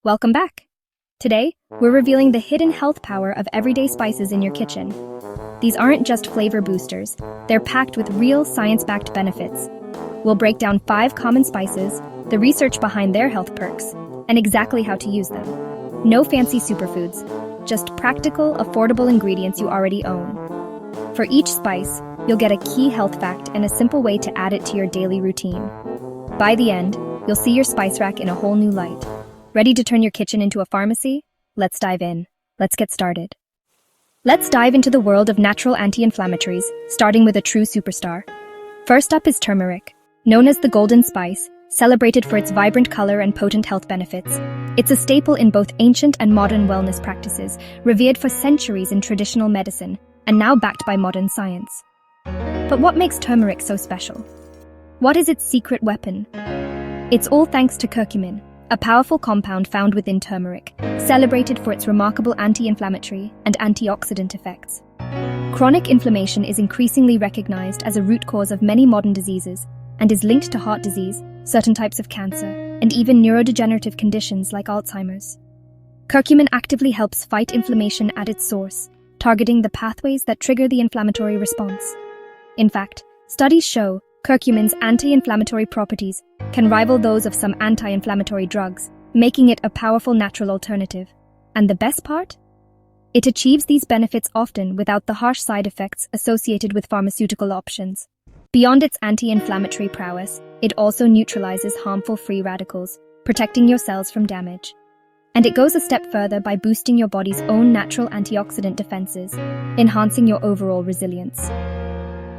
Welcome back. Today, we're revealing the hidden health power of everyday spices in your kitchen. These aren't just flavor boosters, they're packed with real science-backed benefits. We'll break down 5 common spices, the research behind their health perks, and exactly how to use them. No fancy superfoods, just practical, affordable ingredients you already own. For each spice, you'll get a key health fact and a simple way to add it to your daily routine. By the end, you'll see your spice rack in a whole new light. Ready to turn your kitchen into a pharmacy? Let's dive in. Let's get started. Let's dive into the world of natural anti-inflammatories, starting with a true superstar. First up is turmeric. Known as the golden spice, celebrated for its vibrant color and potent health benefits. It's a staple in both ancient and modern wellness practices, revered for centuries in traditional medicine, and now backed by modern science. But what makes turmeric so special? What is its secret weapon? It's all thanks to curcumin, a powerful compound found within turmeric, celebrated for its remarkable anti-inflammatory and antioxidant effects. Chronic inflammation is increasingly recognized as a root cause of many modern diseases and is linked to heart disease, certain types of cancer, and even neurodegenerative conditions like Alzheimer's. Curcumin actively helps fight inflammation at its source, targeting the pathways that trigger the inflammatory response. In fact, studies show curcumin's anti-inflammatory properties can rival those of some anti-inflammatory drugs, making it a powerful natural alternative. And the best part? It achieves these benefits often without the harsh side effects associated with pharmaceutical options. Beyond its anti-inflammatory prowess, it also neutralizes harmful free radicals, protecting your cells from damage. And it goes a step further by boosting your body's own natural antioxidant defenses, enhancing your overall resilience.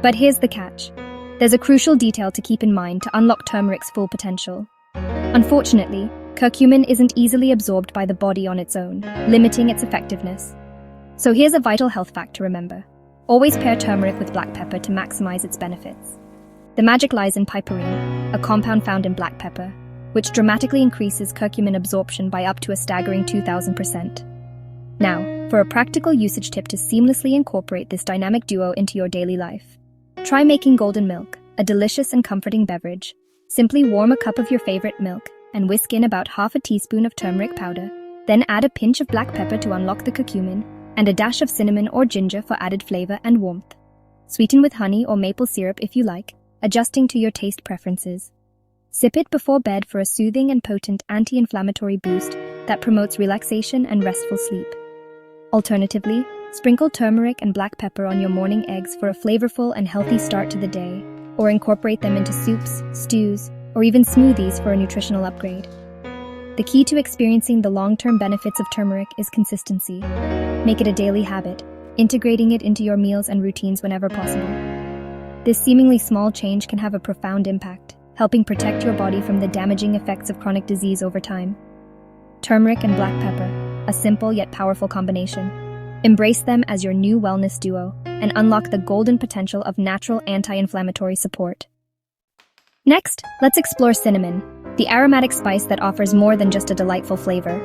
But here's the catch. There's a crucial detail to keep in mind to unlock turmeric's full potential. Unfortunately, curcumin isn't easily absorbed by the body on its own, limiting its effectiveness. So here's a vital health fact to remember. Always pair turmeric with black pepper to maximize its benefits. The magic lies in piperine, a compound found in black pepper, which dramatically increases curcumin absorption by up to a staggering 2,000%. Now, for a practical usage tip to seamlessly incorporate this dynamic duo into your daily life. Try making golden milk, a delicious and comforting beverage. Simply warm a cup of your favorite milk and whisk in about half a teaspoon of turmeric powder. Then add a pinch of black pepper to unlock the curcumin and a dash of cinnamon or ginger for added flavor and warmth. Sweeten with honey or maple syrup if you like, adjusting to your taste preferences. Sip it before bed for a soothing and potent anti-inflammatory boost that promotes relaxation and restful sleep. Alternatively, sprinkle turmeric and black pepper on your morning eggs for a flavorful and healthy start to the day, or incorporate them into soups, stews, or even smoothies for a nutritional upgrade. The key to experiencing the long-term benefits of turmeric is consistency. Make it a daily habit, integrating it into your meals and routines whenever possible. This seemingly small change can have a profound impact, helping protect your body from the damaging effects of chronic disease over time. Turmeric and black pepper, a simple yet powerful combination. Embrace them as your new wellness duo and unlock the golden potential of natural anti-inflammatory support. Next, let's explore cinnamon, the aromatic spice that offers more than just a delightful flavor.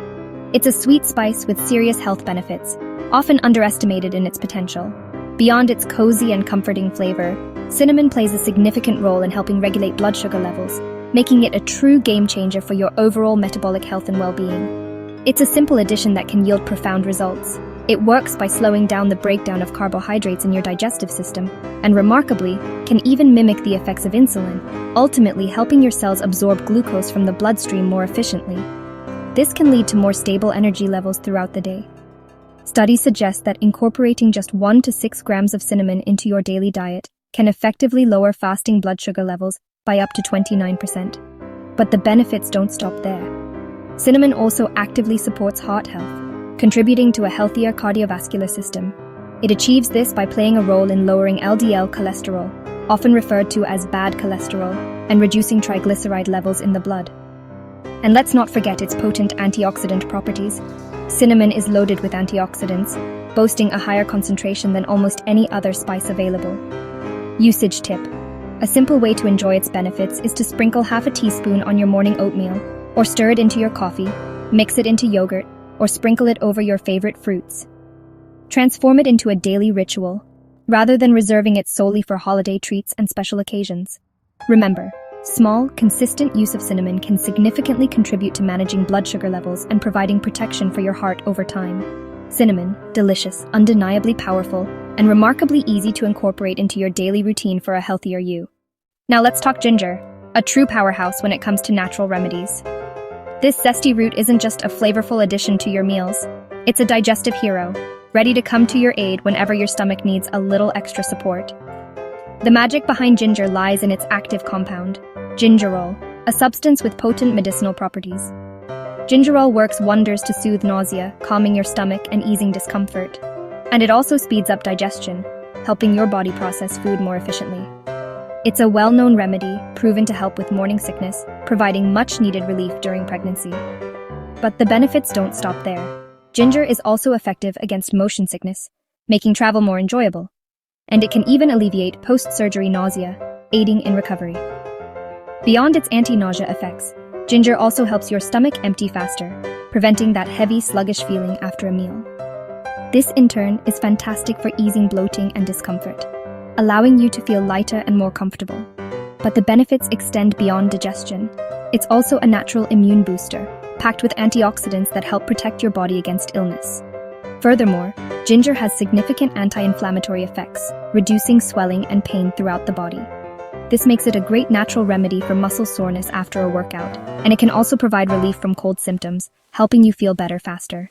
It's a sweet spice with serious health benefits, often underestimated in its potential. Beyond its cozy and comforting flavor, cinnamon plays a significant role in helping regulate blood sugar levels, making it a true game changer for your overall metabolic health and well-being. It's a simple addition that can yield profound results. It works by slowing down the breakdown of carbohydrates in your digestive system, and remarkably, can even mimic the effects of insulin, ultimately helping your cells absorb glucose from the bloodstream more efficiently. This can lead to more stable energy levels throughout the day. Studies suggest that incorporating just 1 to 6 grams of cinnamon into your daily diet can effectively lower fasting blood sugar levels by up to 29%. But the benefits don't stop there. Cinnamon also actively supports heart health, contributing to a healthier cardiovascular system. It achieves this by playing a role in lowering LDL cholesterol, often referred to as bad cholesterol, and reducing triglyceride levels in the blood. And let's not forget its potent antioxidant properties. Cinnamon is loaded with antioxidants, boasting a higher concentration than almost any other spice available. Usage tip. A simple way to enjoy its benefits is to sprinkle half a teaspoon on your morning oatmeal, or stir it into your coffee, mix it into yogurt, or sprinkle it over your favorite fruits. Transform it into a daily ritual, rather than reserving it solely for holiday treats and special occasions. Remember, Small, consistent use of cinnamon can significantly contribute to managing blood sugar levels and providing protection for your heart over time. Cinnamon, delicious, undeniably powerful, and remarkably easy to incorporate into your daily routine for a healthier you. Now let's talk ginger, a true powerhouse when it comes to natural remedies. This zesty root isn't just a flavorful addition to your meals, it's a digestive hero, ready to come to your aid whenever your stomach needs a little extra support. The magic behind ginger lies in its active compound, gingerol, a substance with potent medicinal properties. Gingerol works wonders to soothe nausea, calming your stomach and easing discomfort. And it also speeds up digestion, helping your body process food more efficiently. It's a well-known remedy, proven to help with morning sickness, providing much-needed relief during pregnancy. But the benefits don't stop there. Ginger is also effective against motion sickness, making travel more enjoyable. And it can even alleviate post-surgery nausea, aiding in recovery. Beyond its anti-nausea effects, ginger also helps your stomach empty faster, preventing that heavy, sluggish feeling after a meal. This, in turn, is fantastic for easing bloating and discomfort, allowing you to feel lighter and more comfortable. But the benefits extend beyond digestion. It's also a natural immune booster, packed with antioxidants that help protect your body against illness. Furthermore, ginger has significant anti-inflammatory effects, reducing swelling and pain throughout the body. This makes it a great natural remedy for muscle soreness after a workout, and it can also provide relief from cold symptoms, helping you feel better faster.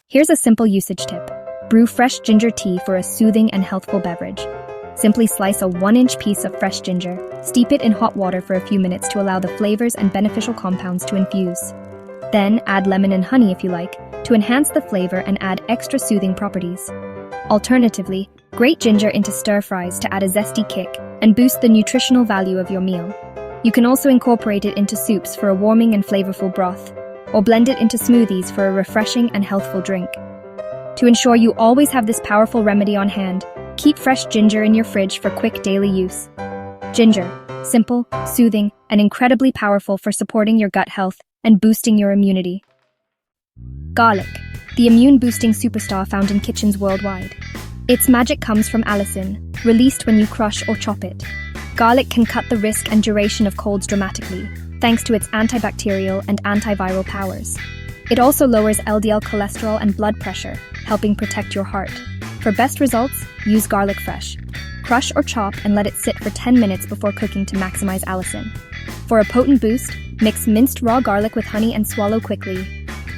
Here's a simple usage tip. Brew fresh ginger tea for a soothing and healthful beverage. Simply slice a 1-inch piece of fresh ginger, steep it in hot water for a few minutes to allow the flavors and beneficial compounds to infuse. Then add lemon and honey if you like, to enhance the flavor and add extra soothing properties. Alternatively, grate ginger into stir-fries to add a zesty kick and boost the nutritional value of your meal. You can also incorporate it into soups for a warming and flavorful broth, or blend it into smoothies for a refreshing and healthful drink. To ensure you always have this powerful remedy on hand, keep fresh ginger in your fridge for quick daily use. Ginger, simple, soothing, and incredibly powerful for supporting your gut health and boosting your immunity. Garlic, the immune-boosting superstar found in kitchens worldwide. Its magic comes from allicin, released when you crush or chop it. Garlic can cut the risk and duration of colds dramatically, thanks to its antibacterial and antiviral powers. It also lowers LDL cholesterol and blood pressure, helping protect your heart. For best results, use garlic fresh. Crush or chop and let it sit for 10 minutes before cooking to maximize allicin. For a potent boost, mix minced raw garlic with honey and swallow quickly.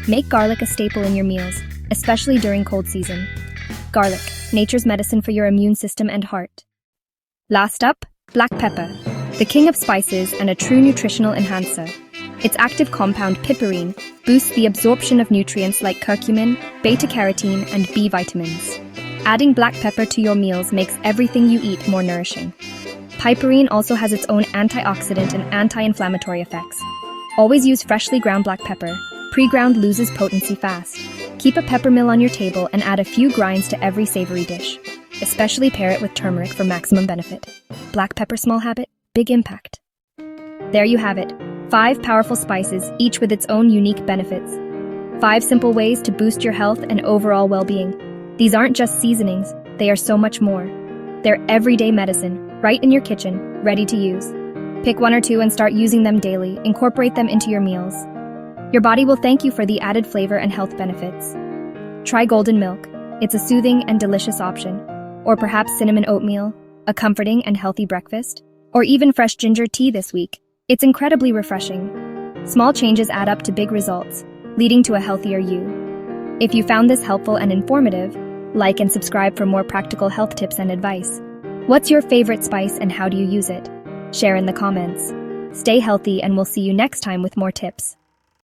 Make garlic a staple in your meals, especially during cold season. Garlic, nature's medicine for your immune system and heart. Last up, black pepper, the king of spices and a true nutritional enhancer. Its active compound piperine boosts the absorption of nutrients like curcumin, beta-carotene, and B vitamins. Adding black pepper to your meals makes everything you eat more nourishing. Piperine also has its own antioxidant and anti-inflammatory effects. Always use freshly ground black pepper. Pre-ground loses potency fast. Keep a pepper mill on your table and add a few grinds to every savory dish. Especially pair it with turmeric for maximum benefit. Black pepper small habit, big impact. There you have it. 5 powerful spices, each with its own unique benefits. 5 simple ways to boost your health and overall well-being. These aren't just seasonings, they are so much more. They're everyday medicine, right in your kitchen, ready to use. Pick 1 or 2 and start using them daily. Incorporate them into your meals. Your body will thank you for the added flavor and health benefits. Try golden milk. It's a soothing and delicious option. Or perhaps cinnamon oatmeal, a comforting and healthy breakfast. Or even fresh ginger tea this week. It's incredibly refreshing. Small changes add up to big results, leading to a healthier you. If you found this helpful and informative, like and subscribe for more practical health tips and advice. What's your favorite spice and how do you use it? Share in the comments. Stay healthy and we'll see you next time with more tips.